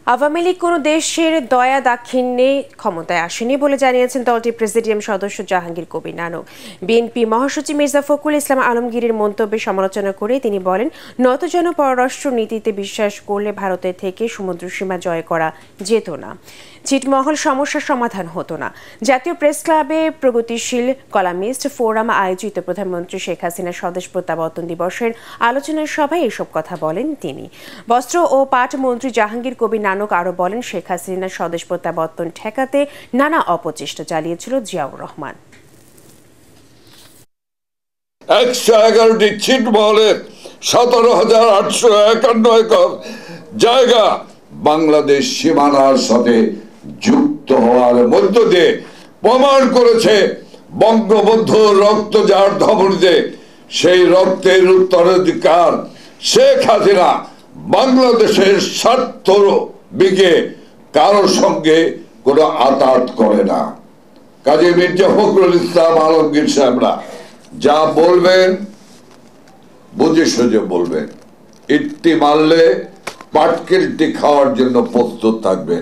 আওয়ামী লীগ কোনো দেশের দয়া দাক্ষিণ্যে ক্ষমতায় আসেনি বলে জানিয়েছেন দলটির প্রেসিডিয়াম সদস্য জাহাঙ্গীর কবির নানক। বিএনপি মহাসচিব মির্জা ফখরুল ইসলাম আলমগীরের মন্তব্যের সমালোচনা করে তিনি বলেন, নতজন পররাষ্ট্র নীতিতে বিশ্বাস করলে ভারতের থেকে সমুদ্রসীমা জয় করা যেত না, ছিটমহল সমস্যার সমাধান হতো না। জাতীয় প্রেস ক্লাবে প্রগতিশীল কলামিস্ট ফোরাম আয়োজিত প্রধানমন্ত্রী শেখ হাসিনার স্বদেশ প্রত্যাবর্তন দিবসের আলোচনার সভায় এসব কথা বলেন তিনি। বস্ত্র ও পাট মন্ত্রী জাহাঙ্গীর কবির নানক আরও বলেন, শেখ হাসিনার স্বদেশ প্রত্যাবর্তন ঠেকাতে নানা অপচেষ্টা চালিয়েছিল জিয়াউর রহমান। 111টি ছিটমহলের 17,851 একর জায়গা বাংলাদেশ সীমানার সাথে যুক্ত হওয়ার মধ্য দিয়ে প্রমাণ করেছে বঙ্গবন্ধু রক্ত যার ধমনীতে সেই রক্তের উত্তরাধিকার শেখ হাসিনা বাংলাদেশের স্বার্থ বিকে কারোর সঙ্গে কোনো আতাত করে না। কাজী মির্জা ফখরুল ইসলাম আলমগীর সাহেবরা যা বলবেন বুঝে সুঝে বলবেন, ইট্টি মারলে পাটকেলটি খাওয়ার জন্য প্রস্তুত থাকবেন।